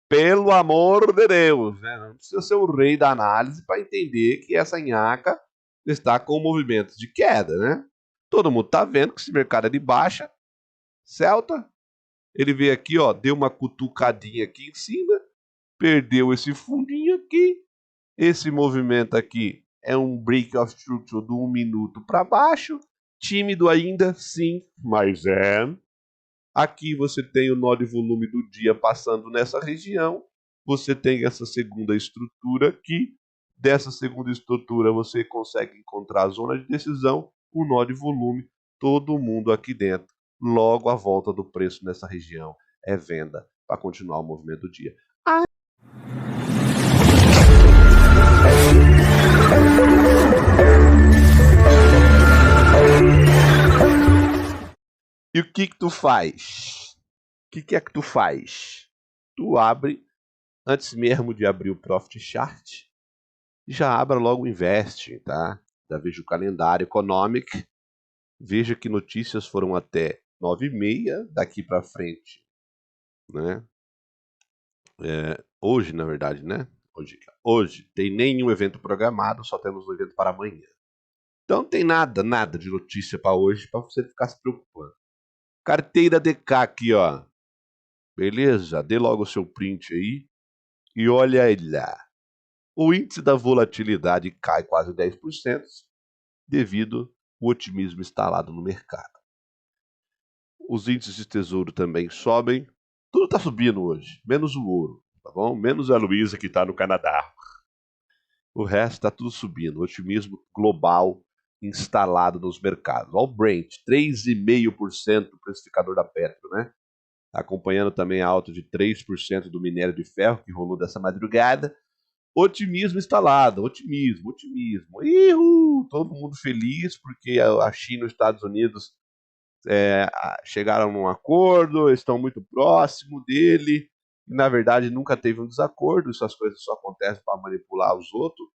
Pelo amor de Deus, né? Não precisa ser o rei da análise para entender que essa nhaca está com movimentos de queda, né? Todo mundo está vendo que esse mercado é de baixa. Celta, ele veio aqui, ó, deu uma cutucadinha aqui em cima, perdeu esse fundinho aqui. Esse movimento aqui é um break of structure de 1 minuto para baixo. Tímido ainda, sim, mas é. Aqui você tem o nó de volume do dia passando nessa região. Você tem essa segunda estrutura aqui. Dessa segunda estrutura você consegue encontrar a zona de decisão, o nó de volume, todo mundo aqui dentro. Logo a volta do preço nessa região é venda para continuar o movimento do dia. E o que tu faz? O que é que tu faz? Tu abre, antes mesmo de abrir o Profit Chart, já abra logo o Invest, tá? Já veja o calendário Economic, veja que notícias foram até 9h30, daqui para frente, né? Hoje, na verdade, né? Hoje tem nenhum evento programado, só temos um evento para amanhã. Então não tem nada de notícia para hoje, para você ficar se preocupando. Carteira DK aqui, ó. Beleza? Dê logo o seu print aí. E olha lá. O índice da volatilidade cai quase 10% devido ao otimismo instalado no mercado. Os índices de tesouro também sobem. Tudo está subindo hoje, menos o ouro, tá bom? Menos a Luísa que está no Canadá. O resto está tudo subindo. Otimismo global instalado nos mercados. Olha o Brent, 3,5% do precificador da Petro, né? Acompanhando também a alta de 3% do minério de ferro que rolou dessa madrugada. Otimismo instalado, otimismo. Todo mundo feliz porque a China e os Estados Unidos chegaram num acordo, estão muito próximo dele. E, na verdade, nunca teve um desacordo. Essas coisas só acontecem para manipular os outros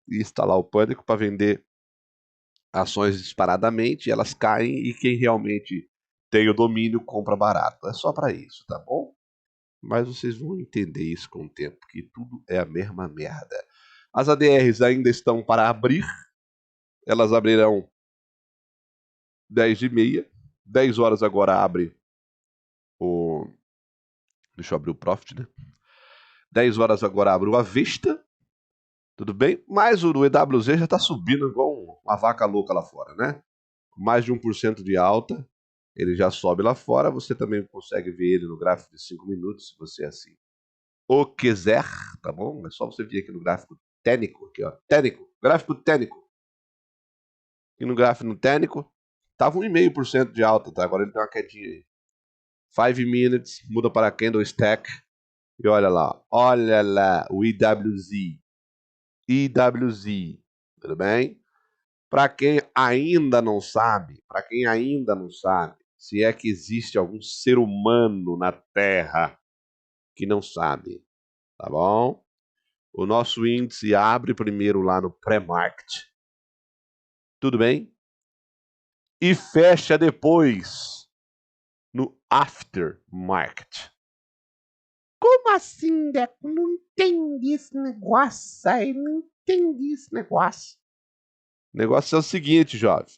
e instalar o pânico para vender ações disparadamente. Elas caem e quem realmente tem o domínio compra barato. É só para isso, tá bom? Mas vocês vão entender isso com o tempo, que tudo é a mesma merda. As ADRs ainda estão para abrir. Elas abrirão 10h30. 10 horas agora abre o... Deixa eu abrir o Profit, né? 10 horas agora abre o Avesta. Tudo bem? Mas o EWZ já está subindo igual uma vaca louca lá fora, né? Mais de 1% de alta. Ele já sobe lá fora. Você também consegue ver ele no gráfico de 5 minutos, se você assim o quiser, tá bom? É só você vir aqui no gráfico técnico, aqui, ó. Gráfico técnico. E no gráfico técnico, tava 1,5% de alta, tá? Agora ele tem uma quedinha aí. 5 minutes, muda para candlestick. E olha lá, o IWZ. Tudo bem? Para quem ainda não sabe, se é que existe algum ser humano na Terra que não sabe, tá bom? O nosso índice abre primeiro lá no pré-market, tudo bem? E fecha depois no aftermarket. Como assim, Deco? Não entendi esse negócio aí, não entendi esse negócio. O negócio é o seguinte, jovem.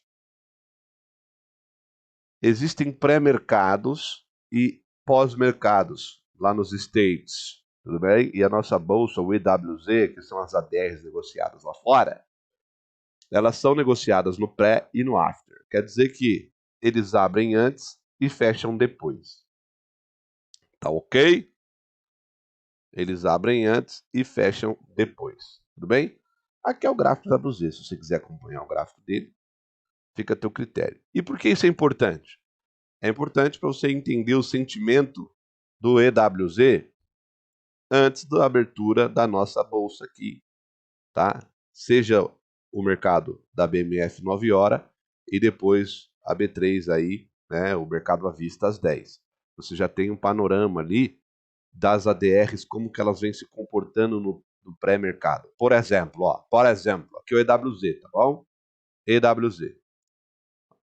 Existem pré-mercados e pós-mercados lá nos States, tudo bem? E a nossa bolsa, o EWZ, que são as ADRs negociadas lá fora, elas são negociadas no pré e no after. Quer dizer que eles abrem antes e fecham depois. Tá ok? Eles abrem antes e fecham depois. Tudo bem? Aqui é o gráfico da WZ. Se você quiser acompanhar o gráfico dele, fica a teu critério. E por que isso é importante? É importante para você entender o sentimento do EWZ antes da abertura da nossa bolsa aqui, tá? Seja o mercado da BMF 9 horas e depois a B3 aí, né, o mercado à vista às 10. Você já tem um panorama ali das ADRs, como que elas vêm se comportando no pré-mercado. Por exemplo, aqui é o EWZ, tá bom? EWZ.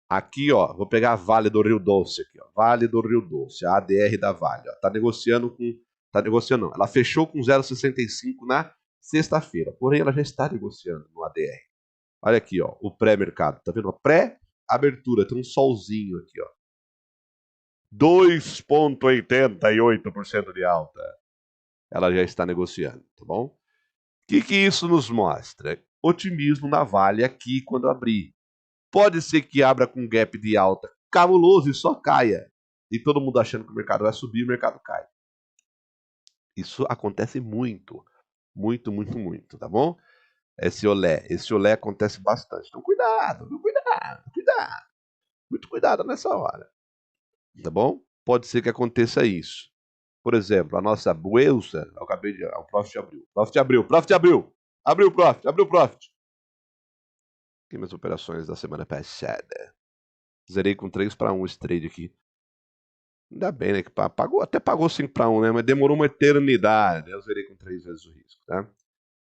Aqui, ó, vou pegar a Vale do Rio Doce aqui, ó. Vale do Rio Doce, a ADR da Vale, ó. Tá Está negociando, não. Ela fechou com 0,65 na sexta-feira. Porém, ela já está negociando no ADR. Olha aqui, ó, o pré-mercado. Tá vendo? Pré-abertura. Tem um solzinho aqui, ó. 2,88% de alta. Ela já está negociando, tá bom? O que isso nos mostra? Otimismo na Vale aqui quando abrir. Pode ser que abra com gap de alta cabuloso e só caia. E todo mundo achando que o mercado vai subir, o mercado cai. Isso acontece muito. Muito, muito, muito, tá bom? Esse olé acontece bastante. Então cuidado, cuidado. Muito cuidado nessa hora. Tá bom? Pode ser que aconteça isso. Por exemplo, a nossa bolsa, eu acabei de... O Profit abriu. Profit abriu. Abriu o Profit. Aqui minhas operações da semana passada. Zerei com 3-1 esse trade aqui. Ainda bem, né? Que até pagou 5-1, né? Mas demorou uma eternidade. Eu zerei com 3 vezes o risco, tá?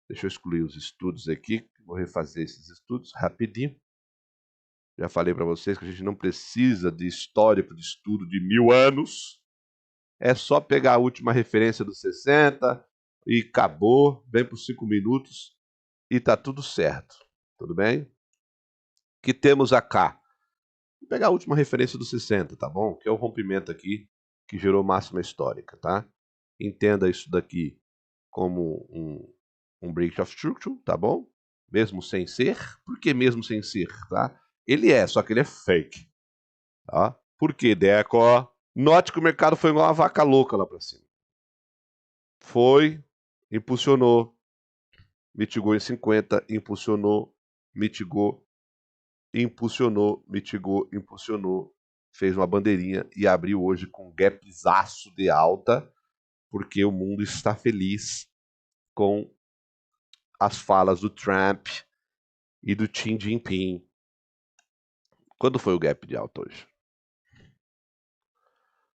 Deixa eu excluir os estudos aqui. Vou refazer esses estudos rapidinho. Já falei para vocês que a gente não precisa de histórico de estudo de 1000 anos. É só pegar a última referência dos 60 e acabou. Vem por 5 minutos e tá tudo certo. Tudo bem? Que temos acá? Vou pegar a última referência dos 60, tá bom? Que é o rompimento aqui que gerou máxima histórica, tá? Entenda isso daqui como um break of structure, tá bom? Mesmo sem ser. Por que mesmo sem ser, tá? Ele é, só que ele é fake. Tá? Por que, Deco? Note que o mercado foi igual uma vaca louca lá para cima. Foi, impulsionou, mitigou em 50, impulsionou, mitigou, fez uma bandeirinha e abriu hoje com gapzaço de alta, porque o mundo está feliz com as falas do Trump e do Xi Jinping. Quando foi o gap de alta hoje?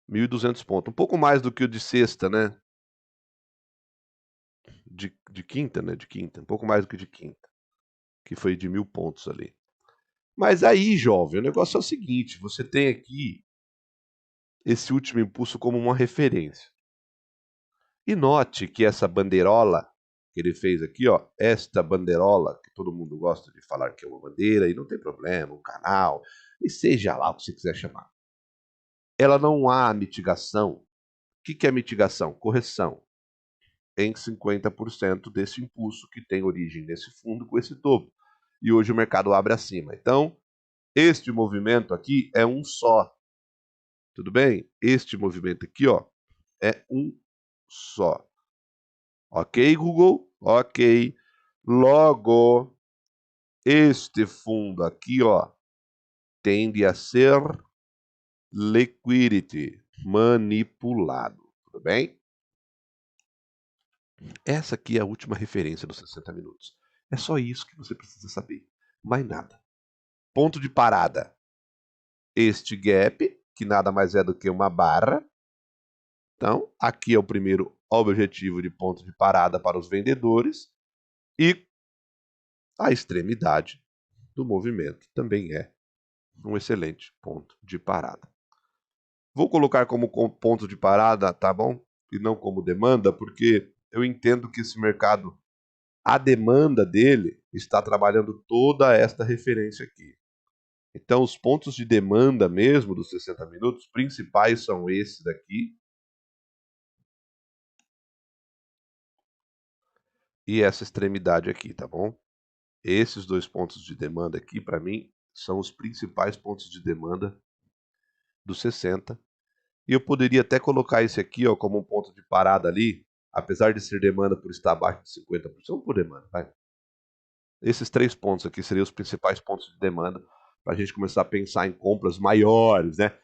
1.200 pontos. Um pouco mais do que o de sexta, né? De quinta, né? De quinta. Um pouco mais do que de quinta. Que foi de 1.000 pontos ali. Mas aí, jovem, o negócio é o seguinte. Você tem aqui esse último impulso como uma referência. E note que essa bandeirola que ele fez aqui, ó. Esta bandeirola, que todo mundo gosta de falar que é uma bandeira, e não tem problema, um canal, e seja lá o que você quiser chamar. Ela não há mitigação. O que é mitigação? Correção em 50% desse impulso que tem origem nesse fundo com esse topo. E hoje o mercado abre acima. Então, este movimento aqui é um só. Tudo bem? Este movimento aqui, ó, é um só. Ok, Google? Ok. Logo, este fundo aqui, ó, tende a ser liquidity, manipulado. Tudo bem? Essa aqui é a última referência dos 60 minutos. É só isso que você precisa saber. Mais nada. Ponto de parada. Este gap, que nada mais é do que uma barra. Então, aqui é o primeiro objetivo de ponto de parada para os vendedores. E a extremidade do movimento também é um excelente ponto de parada. Vou colocar como ponto de parada, tá bom? E não como demanda, porque eu entendo que esse mercado, a demanda dele está trabalhando toda esta referência aqui. Então, os pontos de demanda mesmo dos 60 minutos principais são esses daqui e essa extremidade aqui, tá bom? Esses dois pontos de demanda aqui, para mim, são os principais pontos de demanda dos 60. E eu poderia até colocar esse aqui, ó, como um ponto de parada ali, apesar de ser demanda por estar abaixo de 50% por demanda, vai. Esses 3 pontos aqui seriam os principais pontos de demanda para a gente começar a pensar em compras maiores, né?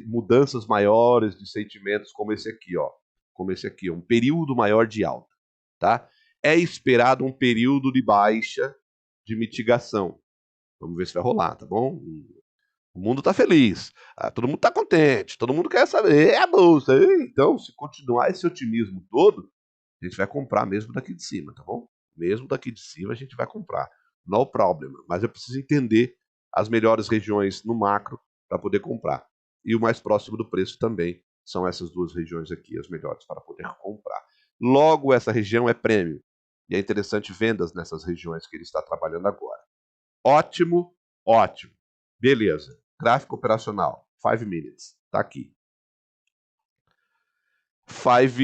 Mudanças maiores de sentimentos como esse aqui, ó. Como esse aqui, um período maior de alta, tá? É esperado um período de baixa de mitigação. Vamos ver se vai rolar, tá bom? O mundo tá feliz, todo mundo tá contente, todo mundo quer saber, é a bolsa. Então, se continuar esse otimismo todo, a gente vai comprar mesmo daqui de cima, tá bom? Mesmo daqui de cima a gente vai comprar. No problema. Mas eu preciso entender as melhores regiões no macro para poder comprar. E o mais próximo do preço também, São essas duas regiões aqui as melhores para poder comprar. Logo, essa região é prêmio. E é interessante vendas nessas regiões que ele está trabalhando agora. Ótimo, ótimo. Beleza. Gráfico operacional. 5 minutes. Tá aqui. 5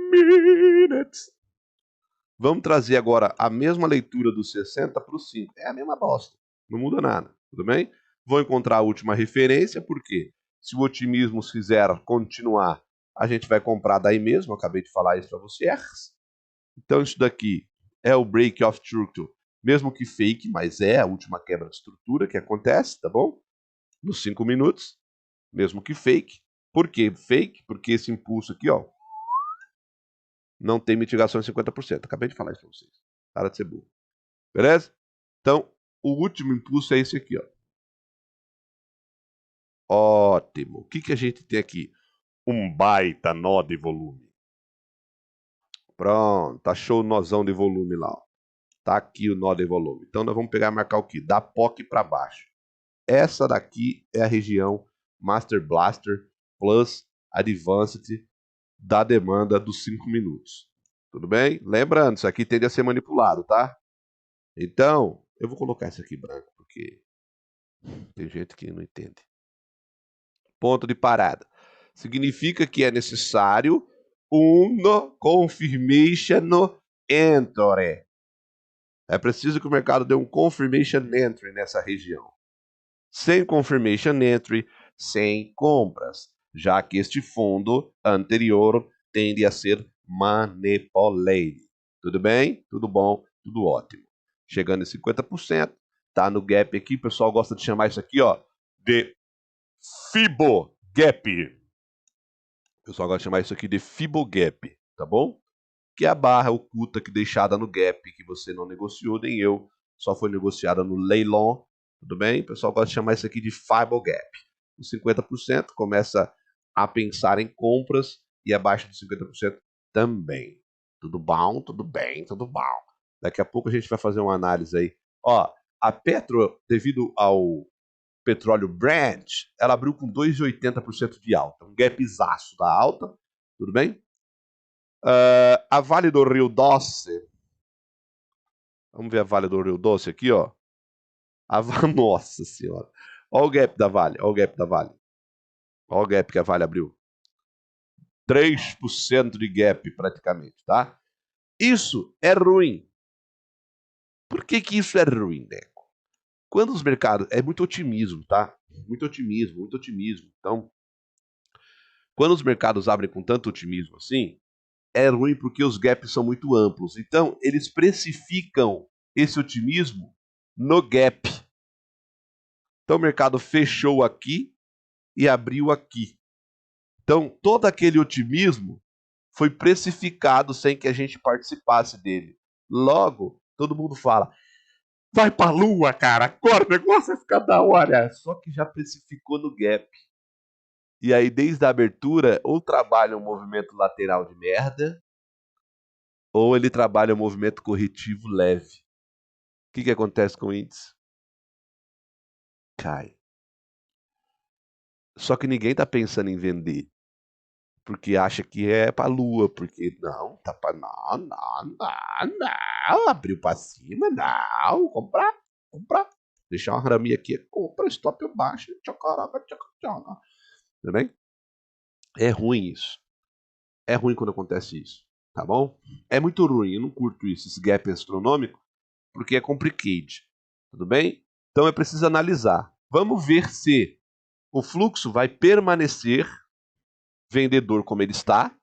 minutes. Vamos trazer agora a mesma leitura do 60 para o 5. É a mesma bosta. Não muda nada. Tudo bem? Vou encontrar a última referência, porque se o otimismo fizer continuar, a gente vai comprar daí mesmo. Eu acabei de falar isso para vocês. Então, isso daqui é o break of structure, mesmo que fake, mas é a última quebra de estrutura que acontece, tá bom? Nos 5 minutos, mesmo que fake. Por que fake? Porque esse impulso aqui, ó, não tem mitigação em 50%. Acabei de falar isso para vocês. Para de ser burro. Beleza? Então, o último impulso é esse aqui, ó. Ótimo. O que a gente tem aqui? Um baita nó de volume. Pronto, achou o nozão de volume lá, ó. Tá aqui o nó de volume. Então, nós vamos pegar e marcar o quê? Da POC para baixo. Essa daqui é a região Master Blaster Plus Advanced da demanda dos 5 minutos. Tudo bem? Lembrando, isso aqui tende a ser manipulado, tá? Então, eu vou colocar isso aqui branco, porque tem gente que não entende. Ponto de parada. Significa que é necessário um confirmation entry. É preciso que o mercado dê um confirmation entry nessa região. Sem confirmation entry, sem compras, já que este fundo anterior tende a ser manipulated. Tudo bem? Tudo bom? Tudo ótimo. Chegando em 50%, tá no gap aqui, o pessoal gosta de chamar isso aqui, ó, de Fibo Gap. O pessoal gosta de chamar isso aqui de Fibo Gap, tá bom? Que é a barra oculta que deixada no gap, que você não negociou, nem eu, só foi negociada no leilão, tudo bem? O pessoal gosta de chamar isso aqui de Fibo Gap. Os 50% começa a pensar em compras e abaixo de 50% também. Tudo bom? Tudo bem? Tudo bom. Daqui a pouco a gente vai fazer uma análise aí. Ó, a Petro, devido ao petróleo Brent, ela abriu com 2,80% de alta. Um gapzaço da alta, tudo bem? A Vale do Rio Doce. Vamos ver a Vale do Rio Doce aqui, ó. Nossa senhora. Olha o gap da Vale. Olha o gap da Vale. Olha o gap que a Vale abriu. 3% de gap praticamente, tá? Isso é ruim. Por que isso é ruim, Neco? Quando os mercados... É muito otimismo, tá? Muito otimismo, muito otimismo. Então, quando os mercados abrem com tanto otimismo assim, é ruim porque os gaps são muito amplos. Então, eles precificam esse otimismo no gap. Então, o mercado fechou aqui e abriu aqui. Então, todo aquele otimismo foi precificado sem que a gente participasse dele. Logo, todo mundo fala, vai pra lua, cara, acorda, o negócio vai ficar da hora. Só que já precificou no gap. E aí, desde a abertura, ou trabalha um movimento lateral de merda, ou ele trabalha um movimento corretivo leve. O que acontece com o índice? Cai. Só que ninguém tá pensando em vender. Porque acha que é pra lua. Porque não, tá pra. Não. Abriu pra cima, não. Comprar. Deixar uma raminha aqui. Compra, stop baixo. Tudo bem? É ruim isso. É ruim quando acontece isso. Tá bom? É muito ruim. Eu não curto isso. Esse gap astronômico. Porque é complicado. Tudo bem? Então é preciso analisar. Vamos ver se o fluxo vai permanecer vendedor como ele está.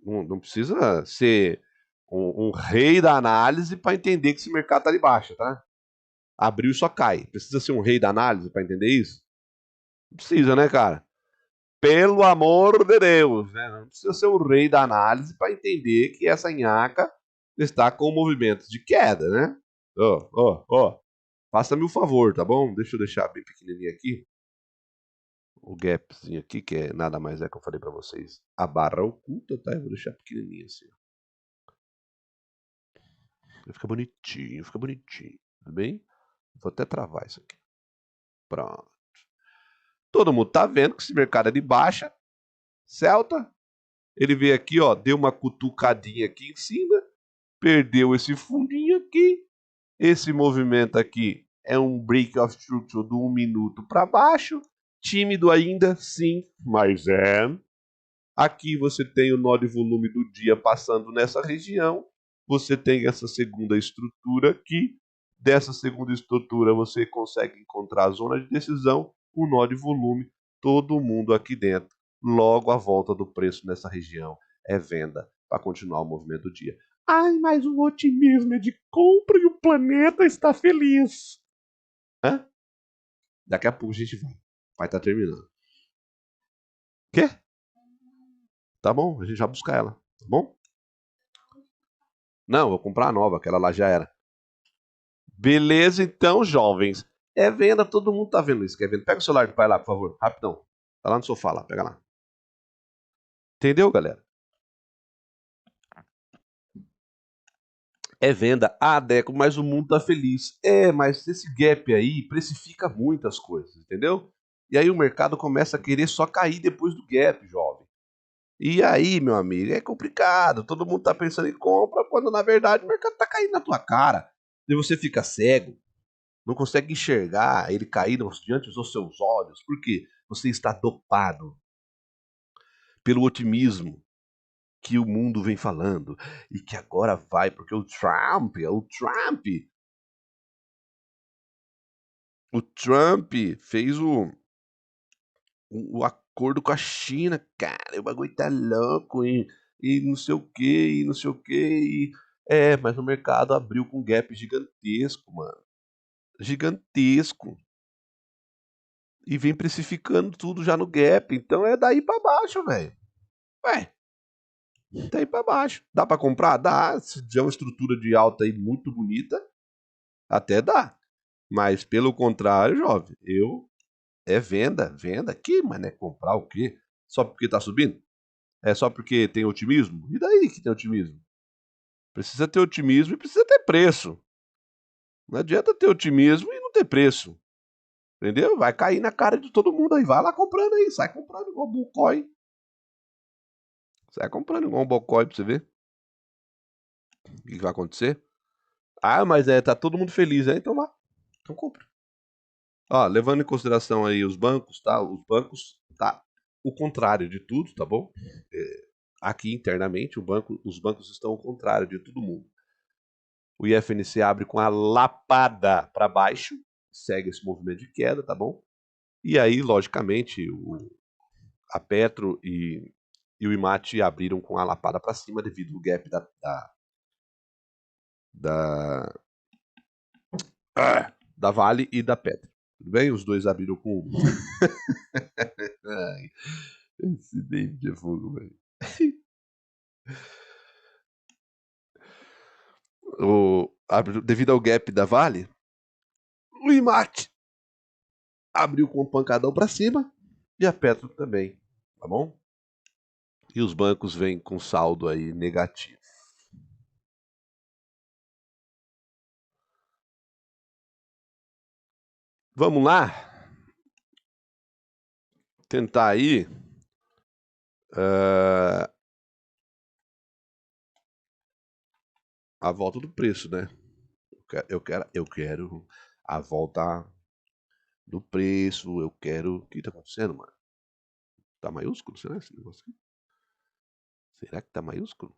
Não precisa ser um rei da análise para entender que esse mercado está de baixa, tá? Abriu e só cai. Precisa ser um rei da análise para entender isso? Não precisa, né, cara? Pelo amor de Deus, né? Não precisa ser um rei da análise para entender que essa nhaca está com movimentos de queda, né? Faça-me o favor, tá bom? Deixa eu deixar bem pequenininho aqui. O gapzinho aqui, que é nada mais é que eu falei para vocês. A barra oculta, tá? Eu vou deixar pequenininho assim. Fica bonitinho, fica bonitinho. Tudo bem? Vou até travar isso aqui. Pronto. Todo mundo tá vendo que esse mercado é de baixa. Celta, ele veio aqui, ó, deu uma cutucadinha aqui em cima, perdeu esse fundinho aqui. Esse movimento aqui é um break of structure de 1 minuto para baixo. Tímido ainda, sim, mas é. Aqui você tem o nó de volume do dia passando nessa região. Você tem essa segunda estrutura aqui. Dessa segunda estrutura você consegue encontrar a zona de decisão, o nó de volume, todo mundo aqui dentro. Logo a volta do preço nessa região é venda para continuar o movimento do dia. Ai, mas o otimismo é de compra e o planeta está feliz. Hã? Daqui a pouco a gente vai. Vai estar terminando. Quê? Tá bom, a gente vai buscar ela. Tá bom? Não, vou comprar a nova, aquela lá já era. Beleza, então, jovens. É venda, todo mundo tá vendo isso. Quer venda? Pega o celular do pai lá, por favor. Rapidão. Tá lá no sofá, lá. Pega lá. Entendeu, galera? É venda. Ah, Deco, mas o mundo tá feliz. É, mas esse gap aí precifica muitas coisas, entendeu? E aí o mercado começa a querer só cair depois do gap, jovem. E aí, meu amigo, é complicado. Todo mundo tá pensando em compra, quando na verdade o mercado tá caindo na tua cara. E você fica cego, não consegue enxergar ele cair diante dos seus olhos, porque você está dopado pelo otimismo que o mundo vem falando e que agora vai, porque o Trump fez o acordo com a China, cara, o bagulho tá louco, e não sei o que, e não sei o que, mas o mercado abriu com um gap gigantesco, mano, gigantesco, e vem precificando tudo já no gap, então é daí pra baixo, velho, ué, daí pra baixo, dá pra comprar? Dá, se tiver uma estrutura de alta aí muito bonita, até dá, mas pelo contrário, jovem, é venda, venda, que, mano, é comprar o quê? Só porque tá subindo? É só porque tem otimismo? E daí que tem otimismo? Precisa ter otimismo e precisa ter preço. Não adianta ter otimismo e não ter preço. Entendeu? Vai cair na cara de todo mundo aí. Vai lá comprando aí. Sai comprando igual Bullcoin. Sai comprando igual um Bullcoin pra você ver. O que vai acontecer? Ah, mas tá todo mundo feliz, né? Então lá. Então compra. Ó, levando em consideração aí os bancos, tá? Os bancos, tá? O contrário de tudo, tá bom? Aqui internamente, os bancos estão ao contrário de todo mundo. O IFNC abre com a lapada para baixo, segue esse movimento de queda, tá bom? E aí, logicamente, a Petro e o IMAT abriram com a lapada para cima devido ao gap da, da Vale e da Petro. Tudo bem? Os dois abriram com. Ai, esse David é fogo, velho. Devido ao gap da Vale, o IMAT abriu com um pancadão para cima e a Petro também, tá bom? E os bancos vêm com saldo aí negativo. Vamos lá? Tentar aí. A volta do preço, né? Eu quero a volta do preço. Eu quero. O que tá acontecendo, mano? Tá maiúsculo, será esse negócio aqui? Será que tá maiúsculo?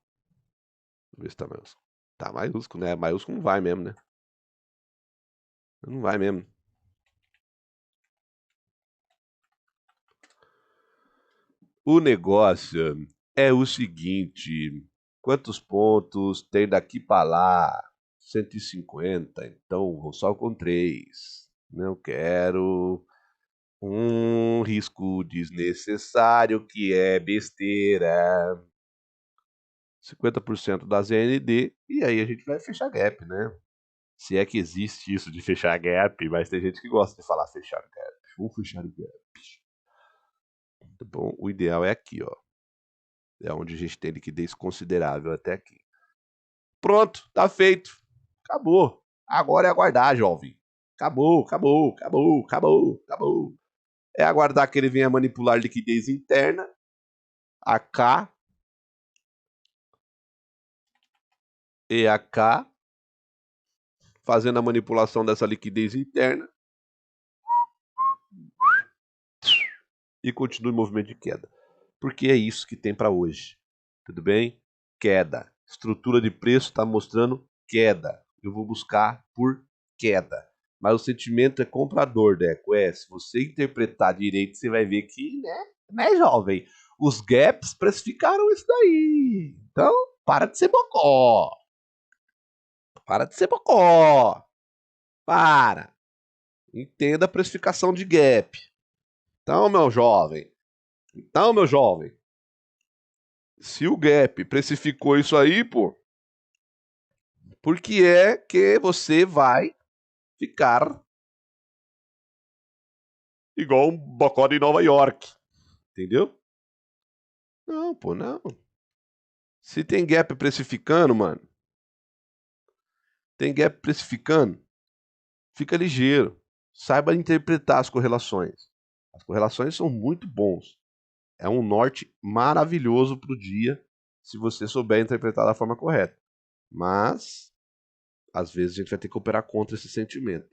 Vamos ver se tá maiúsculo. Tá maiúsculo, né? Maiúsculo não vai mesmo, né? Não vai mesmo. O negócio é o seguinte: quantos pontos tem daqui para lá? 150. Então vou só com 3. Não quero um risco desnecessário que é besteira. 50% da ZND. E aí a gente vai fechar gap, né? Se é que existe isso de fechar gap, mas tem gente que gosta de falar fechar gap. Vou fechar gap. Tá bom? O ideal é aqui, ó. É onde a gente tem liquidez considerável até aqui. Pronto, tá feito. Acabou. Agora é aguardar, jovem. Acabou, acabou, acabou, acabou, acabou. É aguardar que ele venha manipular liquidez interna AK, EAK, fazendo a manipulação dessa liquidez interna e continua em movimento de queda. Porque é isso que tem para hoje. Tudo bem? Queda. Estrutura de preço está mostrando queda. Eu vou buscar por queda. Mas o sentimento é comprador, Deco. Se você interpretar direito, você vai ver que, né, jovem? Os gaps precificaram isso daí. Então, para de ser bocó. Para de ser bocó. Para. Entenda a precificação de gap. Então, meu jovem. Se o gap precificou isso aí, pô, por que é que você vai ficar igual um bocó de Nova York? Entendeu? Não, pô, não. Se tem gap precificando, mano, tem gap precificando, fica ligeiro. Saiba interpretar as correlações. As correlações são muito bons. É um norte maravilhoso pro dia, se você souber interpretar da forma correta. Mas, às vezes, a gente vai ter que operar contra esse sentimento.